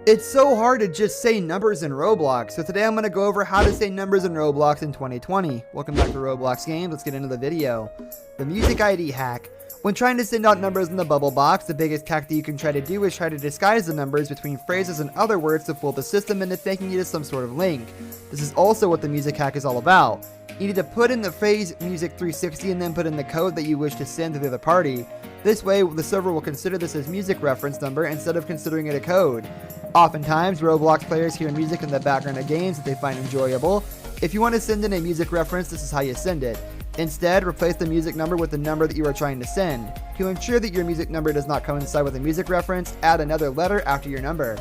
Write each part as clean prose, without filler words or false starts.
It's so hard to just say numbers in Roblox, so today I'm going to go over how to say numbers in Roblox in 2020. Welcome back to Roblox Games, let's get into the video. The music ID hack. When trying to send out numbers in the bubble box, the biggest hack that you can try to do is try to disguise the numbers between phrases and other words to fool the system into thinking it is some sort of link. This is also what the music hack is all about. You need to put in the phrase music 360 and then put in the code that you wish to send to the other party. This way, the server will consider this as music reference number instead of considering it a code. Oftentimes, Roblox players hear music in the background of games that they find enjoyable. If you want to send in a music reference, this is how you send it. Instead, replace the music number with the number that you are trying to send. To ensure that your music number does not coincide with a music reference, add another letter after your number.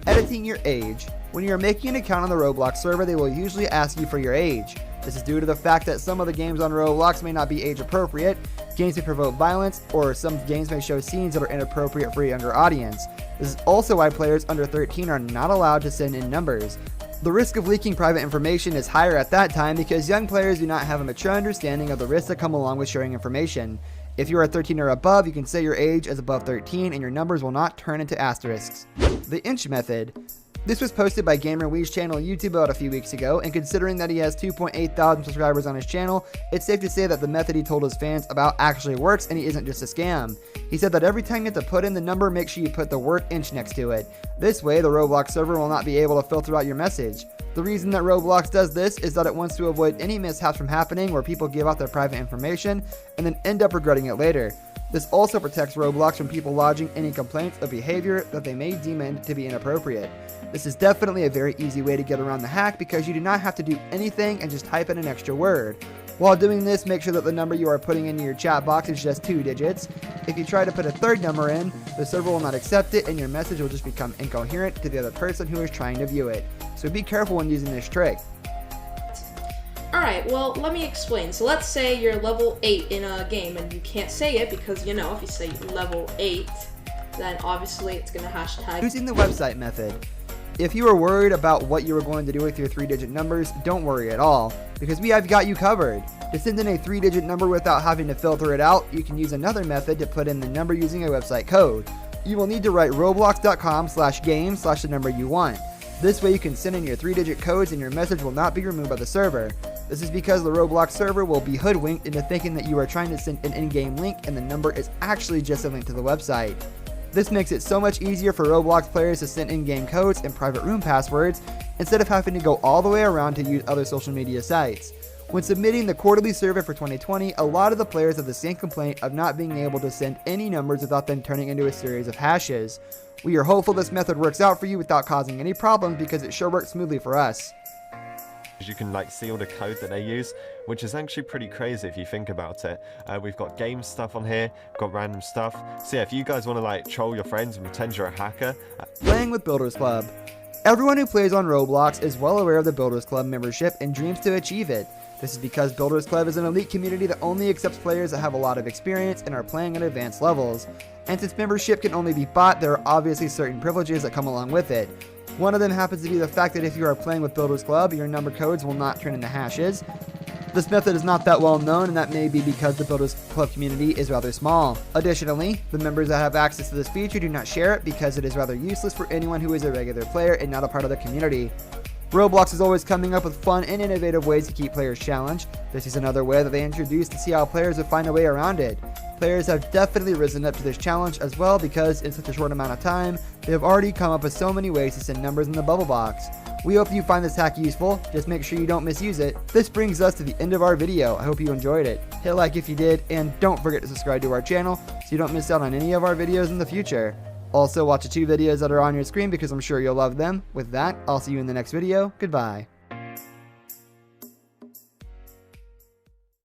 Editing your age. When you are making an account on the Roblox server, they will usually ask you for your age. This is due to the fact that some of the games on Roblox may not be age appropriate, games may provoke violence, or some games may show scenes that are inappropriate for a younger audience. This is also why players under 13 are not allowed to send in numbers. The risk of leaking private information is higher at that time because young players do not have a mature understanding of the risks that come along with sharing information. If you are 13 or above, you can say your age as above 13 and your numbers will not turn into asterisks. The inch method. This was posted by GamerWee's channel on YouTube about a few weeks ago, and considering that he has 2.8 thousand subscribers on his channel, it's safe to say that the method he told his fans about actually works and he isn't just a scam. He said that every time you have to put in the number, make sure you put the word inch next to it. This way, the Roblox server will not be able to filter out your message. The reason that Roblox does this is that it wants to avoid any mishaps from happening where people give out their private information and then end up regretting it later. This also protects Roblox from people lodging any complaints of behavior that they may deem to be inappropriate. This is definitely a very easy way to get around the hack because you do not have to do anything and just type in an extra word. While doing this, make sure that the number you are putting into your chat box is just 2 digits. If you try to put a third number in, the server will not accept it and your message will just become incoherent to the other person who is trying to view it. So be careful when using this trick. Alright, well, let me explain. So let's say you're level 8 in a game and you can't say it because, you know, if you say level 8, then obviously it's going to hashtag. Using the website method. If you are worried about what you are going to do with your 3-digit numbers, don't worry at all, because we have got you covered. To send in a 3-digit number without having to filter it out, you can use another method to put in the number using a website code. You will need to write roblox.com/game/ the number you want. This way you can send in your 3-digit codes and your message will not be removed by the server. This is because the Roblox server will be hoodwinked into thinking that you are trying to send an in-game link and the number is actually just a link to the website. This makes it so much easier for Roblox players to send in-game codes and private room passwords instead of having to go all the way around to use other social media sites. When submitting the quarterly survey for 2020, a lot of the players have the same complaint of not being able to send any numbers without them turning into a series of hashes. We are hopeful this method works out for you without causing any problems because it sure works smoothly for us. You can see all the code that they use, which is actually pretty crazy if you think about it. We've got game stuff on here, got random stuff. So yeah, if you guys want to troll your friends and pretend you're a hacker. Playing with Builders Club. Everyone who plays on Roblox is well aware of the Builders Club membership and dreams to achieve it. This is because Builders Club is an elite community that only accepts players that have a lot of experience and are playing at advanced levels. And since membership can only be bought, there are obviously certain privileges that come along with it. One of them happens to be the fact that if you are playing with Builders Club, your number codes will not turn into hashes. This method is not that well known, and that may be because the Builders Club community is rather small. Additionally, the members that have access to this feature do not share it because it is rather useless for anyone who is a regular player and not a part of the community. Roblox is always coming up with fun and innovative ways to keep players challenged. This is another way that they introduced to see how players would find a way around it. Players have definitely risen up to this challenge as well because in such a short amount of time, they have already come up with so many ways to send numbers in the bubble box. We hope you find this hack useful, just make sure you don't misuse it. This brings us to the end of our video. I hope you enjoyed it. Hit like if you did, and don't forget to subscribe to our channel so you don't miss out on any of our videos in the future. Also, watch the 2 videos that are on your screen because I'm sure you'll love them. With that, I'll see you in the next video. Goodbye.